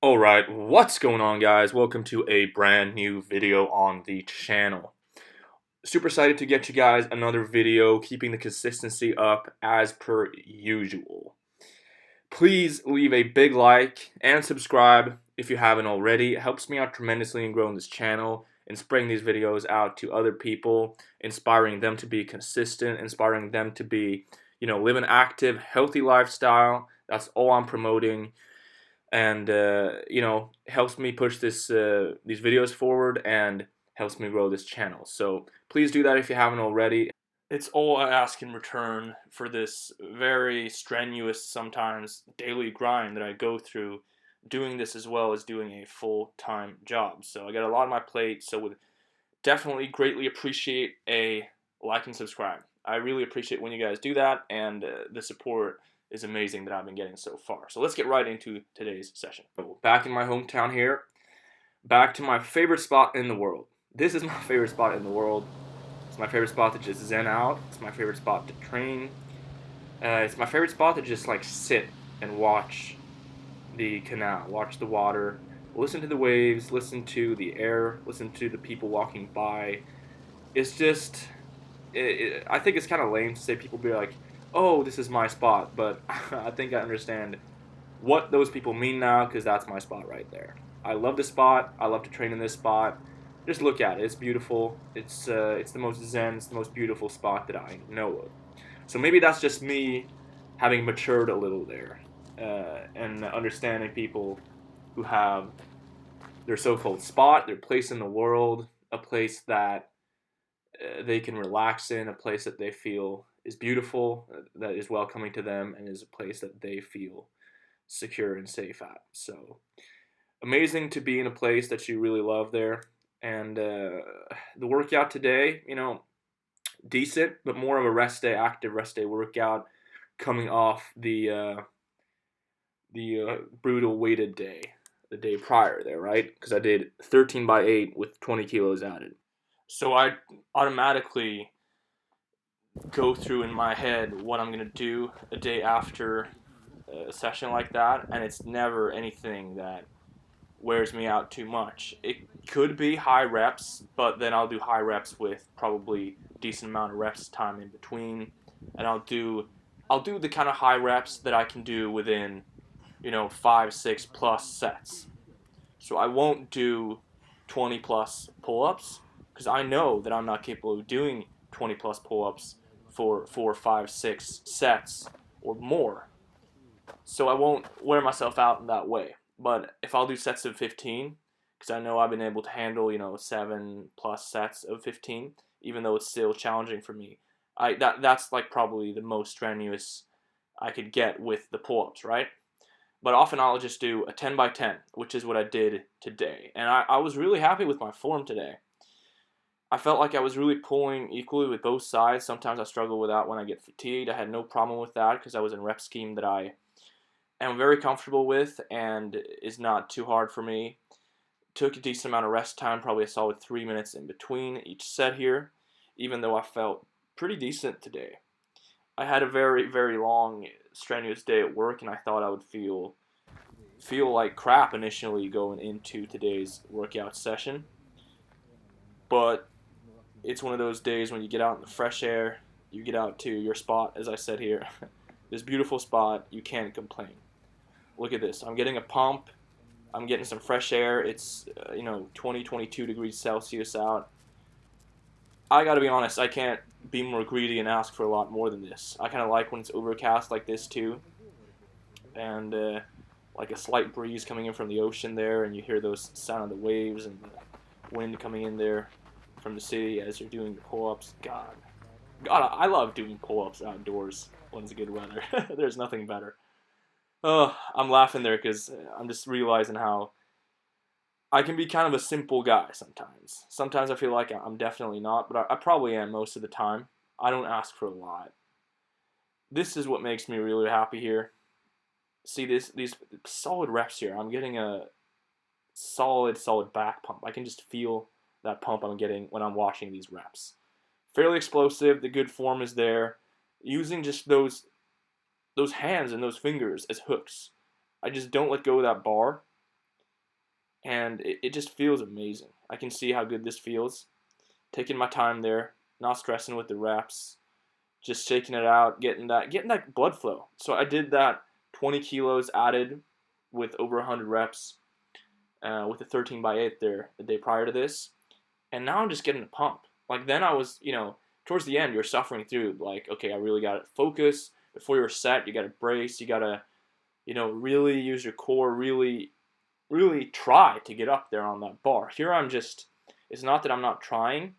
Alright, what's going on, guys? Welcome to a brand new video on the channel. Super excited to get you guys another video, keeping the consistency up as per usual. Please leave a big like and subscribe if you haven't already. It helps me out tremendously in growing this channel and spreading these videos out to other people, inspiring them to be consistent, inspiring them to be, live an active, healthy lifestyle. That's all I'm promoting, and helps me push these videos forward and helps me grow this channel. So please do that if you haven't already. It's all I ask in return for this very strenuous, sometimes daily grind that I go through, doing this as well as doing a full-time job. So I got a lot on my plate, so would definitely greatly appreciate a like and subscribe. I really appreciate when you guys do that, and the support is amazing that I've been getting so far. So let's get right into today's session. Back in my hometown here, back to my favorite spot in the world. This is my favorite spot in the world. It's my favorite spot to just zen out. It's my favorite spot to train. It's my favorite spot to just like sit and watch the canal, watch the water, listen to the waves, listen to the air, listen to the people walking by. It's just, I think it's kind of lame to say people be like, oh, this is my spot, but I think I understand what those people mean now, because that's my spot right there. I love this spot. I love to train in this spot. Just look at it. It's beautiful. It's the most zen, it's the most beautiful spot that I know of. So maybe that's just me having matured a little there, and understanding people who have their so-called spot, their place in the world, a place that they can relax in, a place that they feel is beautiful, that is welcoming to them, and is a place that they feel secure and safe at. So amazing to be in a place that you really love there. And the workout today, decent, but more of a rest day, active rest day workout, coming off the brutal weighted day, the day prior there, right? Because I did 13 by 8 with 20 kilos added. So I automatically go through in my head what I'm going to do a day after a session like that, and it's never anything that wears me out too much. It could be high reps, but then I'll do high reps with probably decent amount of reps time in between, and I'll do the kind of high reps that I can do within 5, 6 plus sets. So I won't do 20 plus pull-ups, because I know that I'm not capable of doing 20 plus pull-ups for 4, 5, 6 sets or more. So I won't wear myself out in that way. But if I'll do sets of 15, because I know I've been able to handle 7 plus sets of 15, even though it's still challenging for me, that's like probably the most strenuous I could get with the pull-ups, right? But often I'll just do a 10 by 10, which is what I did today. And I was really happy with my form today. I felt like I was really pulling equally with both sides. Sometimes I struggle with that when I get fatigued. I had no problem with that because I was in a rep scheme that I am very comfortable with and is not too hard for me. Took a decent amount of rest time, probably a solid 3 minutes in between each set here, even though I felt pretty decent today. I had a very, very long, strenuous day at work, and I thought I would feel like crap initially going into today's workout session. But it's one of those days when you get out in the fresh air, you get out to your spot, as I said here, this beautiful spot, you can't complain. Look at this. I'm getting a pump. I'm getting some fresh air. It's 20, 22 degrees Celsius out. I gotta be honest, I can't be more greedy and ask for a lot more than this. I kind of like when it's overcast like this too, and like a slight breeze coming in from the ocean there, and you hear those sound of the waves and the wind coming in there from the city as you're doing the pull-ups. God, I love doing pull-ups outdoors when it's good weather. There's nothing better. Oh, I'm laughing there because I'm just realizing how I can be kind of a simple guy sometimes. Sometimes I feel like I'm definitely not, but I probably am most of the time. I don't ask for a lot. This is what makes me really happy here. See these solid reps here. I'm getting a solid back pump. I can just feel that pump I'm getting when I'm watching these reps. Fairly explosive. The good form is there. Using just those hands and those fingers as hooks. I just don't let go of that bar. and it just feels amazing. I can see how good this feels. Taking my time there, not stressing with the reps, just shaking it out, getting that blood flow. So I did that 20 kilos added with over 100 reps with a 13 by 8 there the day prior to this, and now I'm just getting a pump. Like then I was, towards the end you're suffering through like, okay, I really got to focus before you're set. You got to brace. You got to, really use your core. Really, really try to get up there on that bar. Here I'm just. It's not that I'm not trying,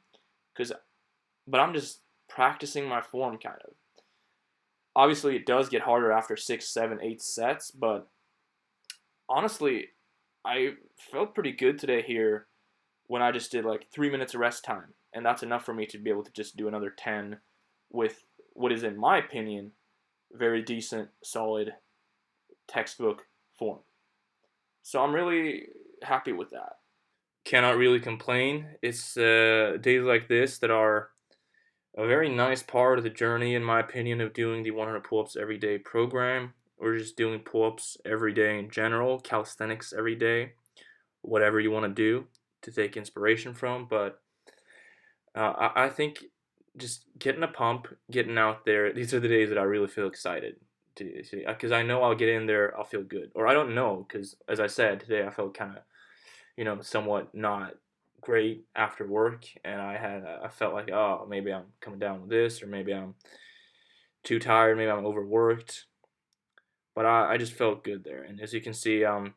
but I'm just practicing my form kind of. Obviously, it does get harder after 6, 7, 8 sets, but honestly, I felt pretty good today here when I just did like 3 minutes of rest time, and that's enough for me to be able to just do another 10 with what is, in my opinion, very decent, solid textbook form. So I'm really happy with that. Cannot really complain. It's days like this that are a very nice part of the journey, in my opinion, of doing the 100 pull-ups every day program, or just doing pull-ups every day in general, calisthenics every day, whatever you want to do to take inspiration from. But I think just getting a pump, getting out there, these are the days that I really feel excited to see, because I know I'll get in there, I'll feel good. Or I don't know, because as I said, today I felt kind of, somewhat not great after work, and I felt like, oh, maybe I'm coming down with this, or maybe I'm too tired, maybe I'm overworked. But I just felt good there, and as you can see, I'm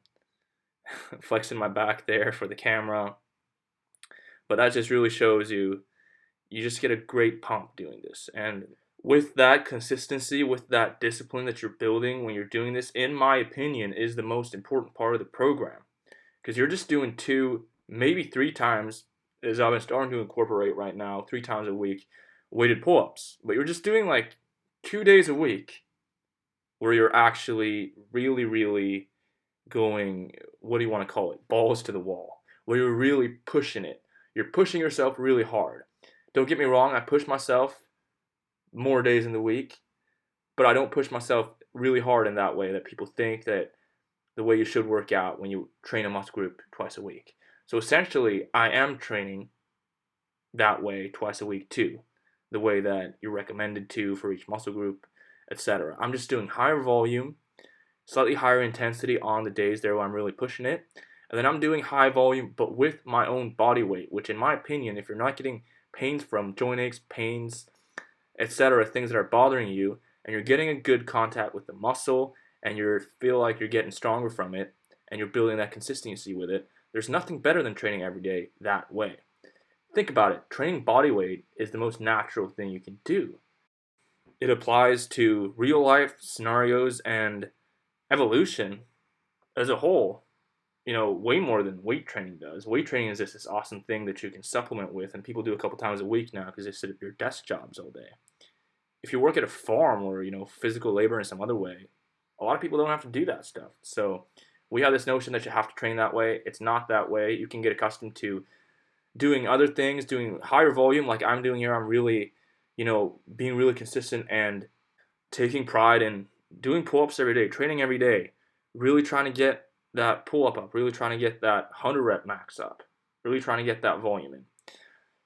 flexing my back there for the camera. But that just really shows you just get a great pump doing this. And with that consistency, with that discipline that you're building when you're doing this, in my opinion, is the most important part of the program. Because you're just doing 2, maybe 3 times, as I've been starting to incorporate right now, 3 times a week, weighted pull-ups. But you're just doing like 2 days a week where you're actually really, really going, what do you want to call it, balls to the wall, where you're really pushing it. You're pushing yourself really hard. Don't get me wrong, I push myself more days in the week, but I don't push myself really hard in that way that people think that the way you should work out when you train a muscle group twice a week. So essentially, I am training that way twice a week too, the way that you're recommended to for each muscle group, etc. I'm just doing higher volume, slightly higher intensity on the days there where I'm really pushing it, and then I'm doing high volume but with my own body weight, which in my opinion, if you're not getting pains from joint aches, pains, etc., things that are bothering you, and you're getting a good contact with the muscle, and you feel like you're getting stronger from it, and you're building that consistency with it, there's nothing better than training every day that way. Think about it. Training body weight is the most natural thing you can do. It applies to real life scenarios and evolution as a whole, way more than weight training does. Weight training is just this awesome thing that you can supplement with, and people do a couple times a week now because they sit at their desk jobs all day. If you work at a farm or, physical labor in some other way, a lot of people don't have to do that stuff. So we have this notion that you have to train that way. It's not that way. You can get accustomed to doing other things, doing higher volume like I'm doing here. I'm really, being really consistent and taking pride in doing pull-ups every day, training every day, really trying to get that pull-up up, really trying to get that 100 rep max up, really trying to get that volume in.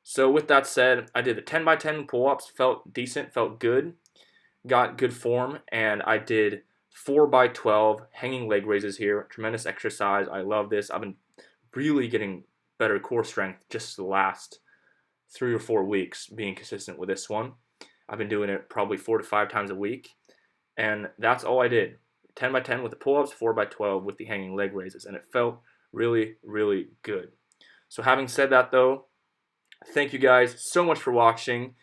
So with that said, I did the 10 by 10 pull-ups, felt decent, felt good, got good form, and I did 4 by 12 hanging leg raises here. Tremendous exercise. I love this. I've been really getting better core strength just the last 3 or 4 weeks being consistent with this one. I've been doing it probably 4 to 5 times a week, and that's all I did. 10 by 10 with the pull-ups, 4 by 12 with the hanging leg raises, and it felt really, really good. So having said that though, thank you guys so much for watching.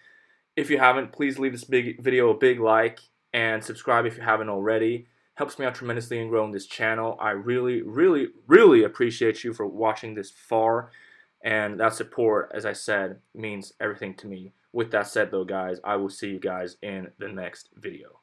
If you haven't, please leave this video a big like and subscribe if you haven't already. Helps me out tremendously in growing this channel. I really, really, really appreciate you for watching this far, and that support, as I said, means everything to me. With that said though, guys, I will see you guys in the next video.